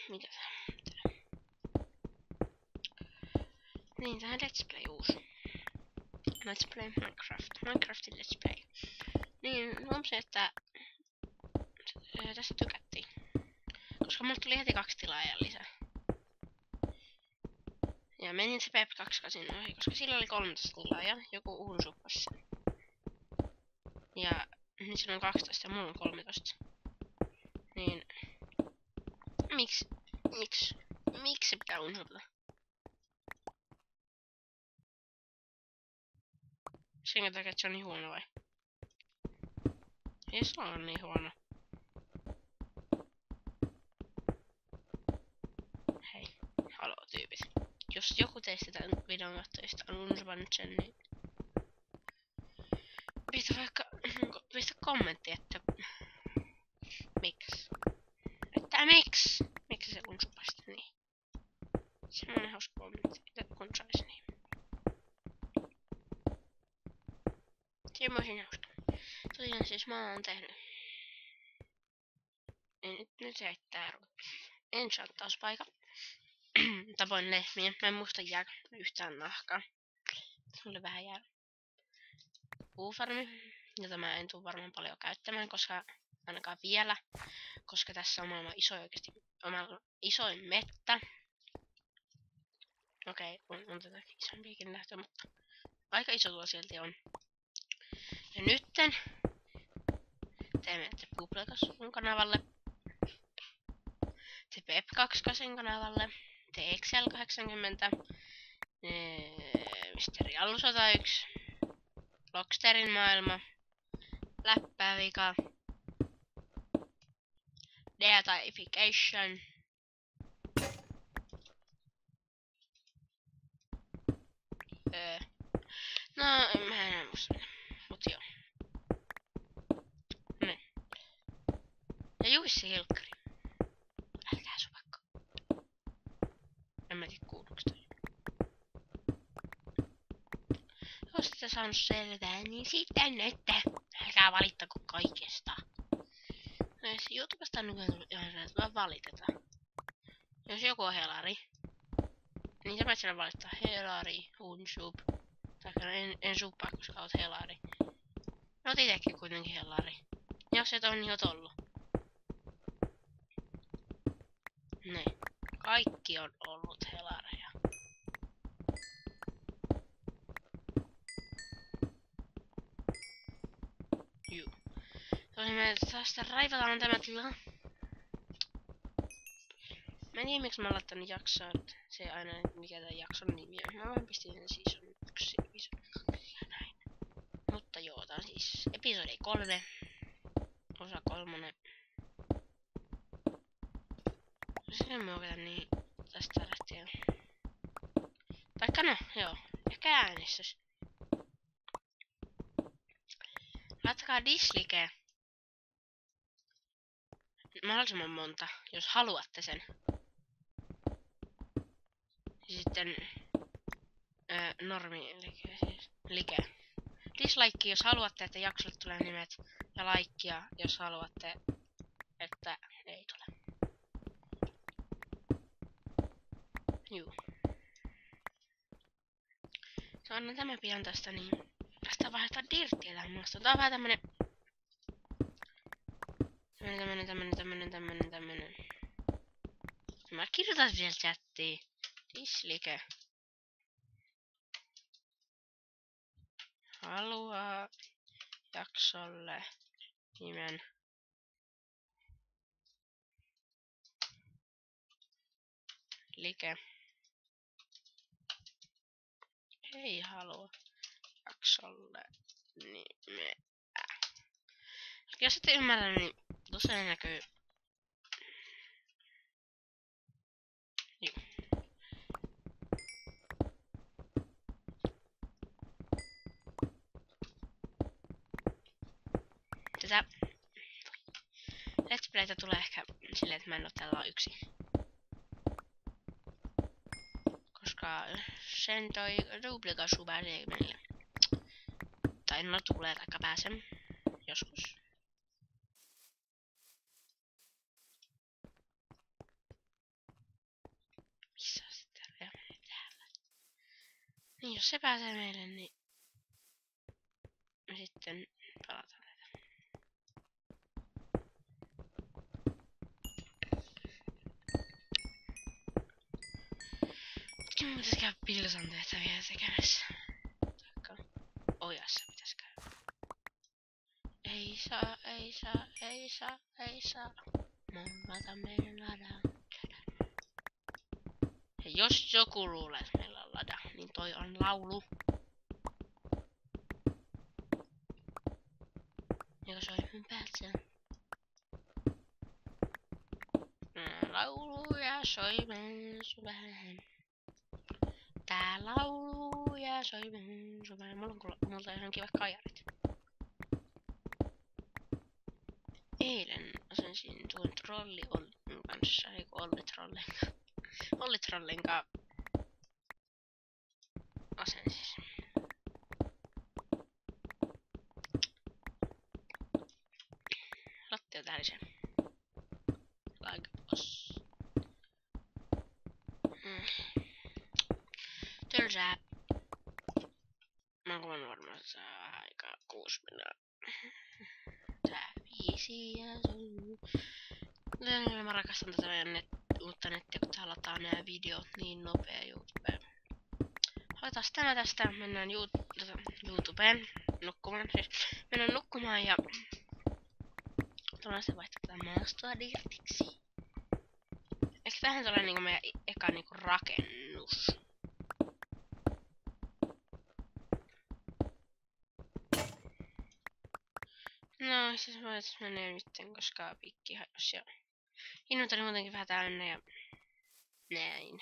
Mikä tää? Niin, tää on Let's Play uusi. Let's Play Minecraft. Minecraftin Let's Play. Niin, huomasin, että tästä tykättiin. Koska mulle tuli heti 2 tilaajaa lisää. Ja menin se Pep28 ohi, koska sillä oli 13 tilaajaa. Joku uunsuppasi sen. Ja niin sillä on 12 ja mulla on 13. Niin... Miksi se pitää unsupata? Sen takia, että se on niin huono vai? Ei se ole niin huono. Hei, haloo tyypit. Jos joku teistä tämän videon katsojista on unsupannut sen, niin... Pistä kommentti, että... Miksi? Että miksi? Miksi se unsupasti niin? Semmoinen hauska kommentti, kun sais niin. Semmoisen hauska. Tosiaan siis mä oon tehnyt. Nyt heittää enchantauspaikan. Tapoin lehmiä. Mä en muista jääkö yhtään nahkaa. Se oli vähän jää. Puufarmi, jota mä en tuu varmaan paljon käyttämään, koska ainakaan vielä. Koska tässä on maailman isoin mettä. Okei, on tätäkin isompiakin nähty, mutta aika iso tuo silti on. Ja nytten te menette Publicasun kanavalle, te Pep28 kanavalle, te Excel80, Mr. Jallu 101, Locksterin maailma, Läppävika, Deification, no mä en muista, mut joo. Niin. Ja Jussi Hilkkari. Älkää supakko. En mä tiedä kuuluuko toi. Jos ette saanut selvää, niin sitten ette. Älkää valittako kaikesta. No jos YouTubesta on nykyään tullut ihan sellainen, että valitetaan. Jos joku on helari, niin sä voit siellä valittaa helari, unsub. Tai en suppaa, koska oot helari. No oot itekin kuitenkin helari. Jos et on, niin oot ollut. Niin. Kaikki on ollut helareja. Juu. Tosin me tästä raivataan tämä tila. Mä en tiedä miksi mä oon laittanut jaksoa, se ei aina mikä tää jakson nimi on. Mä vaan pistin sen season 1, episode 2 ja näin. Mutta joo, tää on siis episodi 3. Osa 3. Sen mä oon niin tästä lähtien. Taikka no, joo. Ehkä äänestys. Laittakaa dislike. Mahdollisimman monta, jos haluatte sen. Ja sitten normi like. Dislike, jos haluatte, että jaksolle tulee nimet. Ja laikkia, jos haluatte, että ei tule. Juu. So, annan tämä pian tästä, niin tästä vaihtaa dirttiä tähän muista. Tää on vähän tämmönen... Tämmönen. Mä kirjoitan vielä chattiin. Dislike. Haluaa jaksolle nimen. Like. Ei halua jaksolle nimeä. Jos ette ymmärrä, niin tosiaan näkyy. Juu. Tätä Let's Playtä tulee ehkä silleen, että mä en oo täällä yksin. Koska sen toi Publicasu pääsee meille. Tai no tulee taikka pääsen. Joskus. Jos se pääsee meille, niin me sitten pelataan näitä. Kyllä pitäis käydä Pilsan tehtäviä tekemässä. Taikka ojassa pitäis käydä. Ei saa, ei saa, ei saa, ei saa. Mollata meidän ladan. Ja jos joku luulee, että meillä on lada, niin toi on laulu. Joka soi mun päässä. Lauluja soimen syvään. Tää lauluja soimen syvään. Multa on ihan kivat kajarit. Eilen asensin tuon trolli Ollin kanssa, eiku Olli Trollin kanssa asensin. Lattia tähdisen. Like boss. Tylsää. Mä oon kuvannut varmaan saa aikaa 6 minuuttia. Tää 5 ja sun. Mä rakastan tätä meidän uutta nettiä, kun tää lataa nää videot niin nopea YouTubeen. Hoitas tämä tästä, mennään YouTubeen nukkumaan. Siis mennään nukkumaan ja tullaan sitten vaihtaa tätä maastoa dirtiksi. Ehkä tähän tulee niinku meidän eka niinku rakennus. No, siis voitais mennä nytten, koska pikki hajos ja inventori muutenkin vähän täynnä ja näin.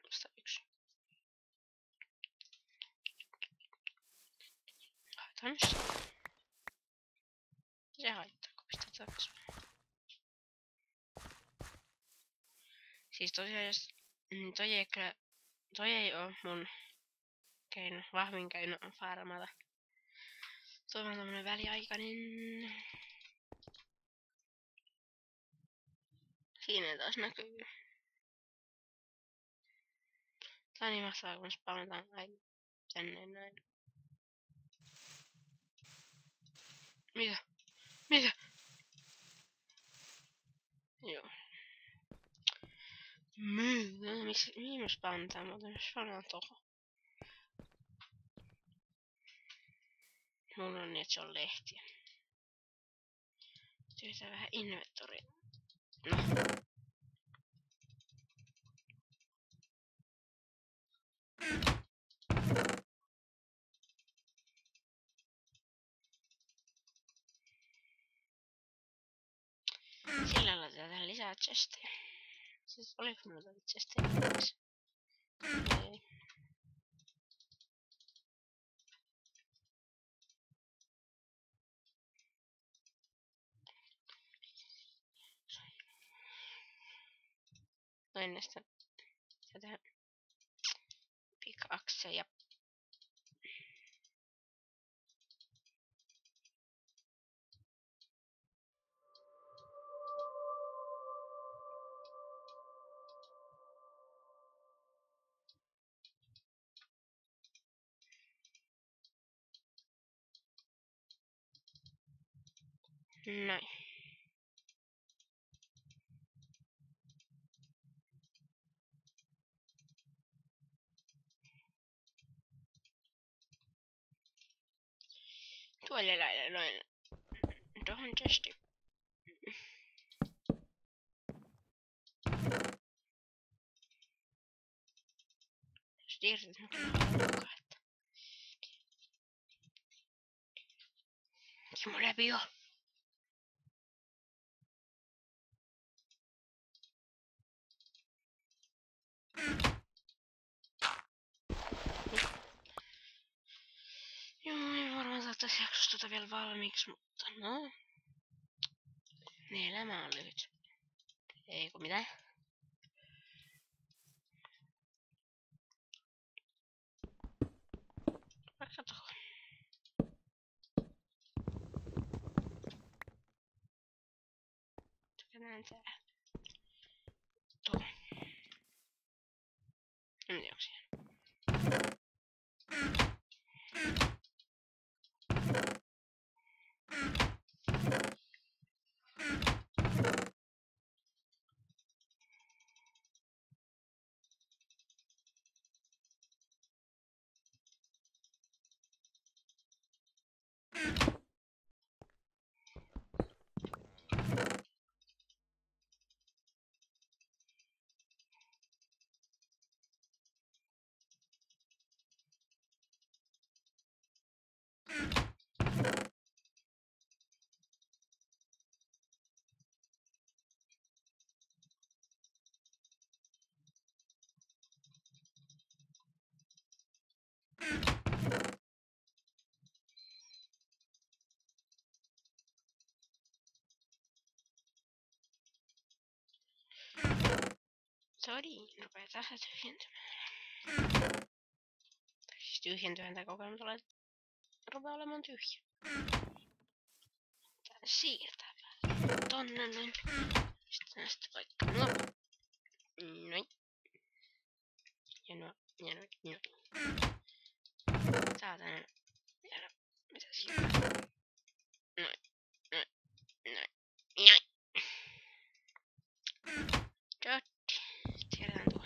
Vasta yksi. Haetaan se. Se haittaa, kun pistää takaisin. Siis tosiaan jos toi ei oo mun keino, vahvin keino on farmata. Toi on tämmönen väliaikainen. Siinä taas näkyy. Tää on niin mahtavaa, kun spawnataan aina tänne näin. Mitä? Mitä? Joo. Mihin me spawnataan? Mä otan spawnataan tohon. Mulla on niin, että se on lehtiä. Työtään vähän inventoria. No. Sillä laitetaan lisää chestejä. Siis oliko mulla tätä chestejä? Ei. Noin näistä tätä pickaxeja. Noin. Tuolle lailla noin. Tuohon chestiin. Jos tiedät, että mä kyllä mukaan, että se mun läpi jo. Joo, ei varmaan saatais jaksoa tota vielä valmiiksi, mutta no. Niin elämä on lyhyt. Ei ku mitään. Mennään tää. Tuo. En tiedä, onko siellä. Sodi, rupee tässä tyhjentymään. Siis tyhjentyhän tää koko ajan rupeaa olemaan tyhjä. Tää siirtää vähän tonne noin. Sitten vaikka no. Noin. Ja no. Ja noin. Noin. Tää tänne. Ja no. Mitä siellä? Noin. Noin. Noin. Noin. Dotti. Siirretään tuo.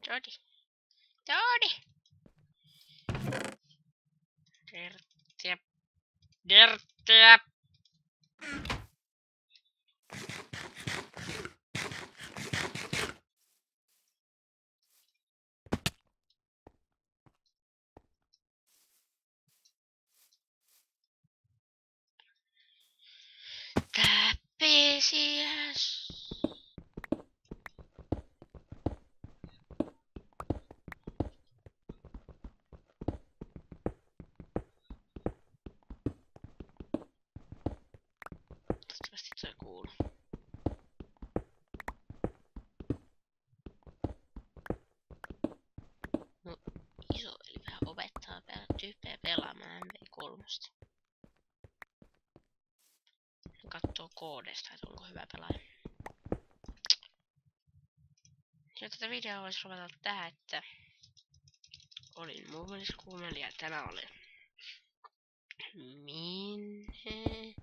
Dodi. Dodi. Dirttiä. Dirttiä. Täppisiäs. Toivottavasti toi kuuluu. No, isoveli vähän opettaa tyyppejä pelaamaan MV3. Kattoo koodesta, että onko hyvä pelaaja. Ja tätä videoa voisi ruveta tähän, että olin muumeliskuumeli ja tämä oli minne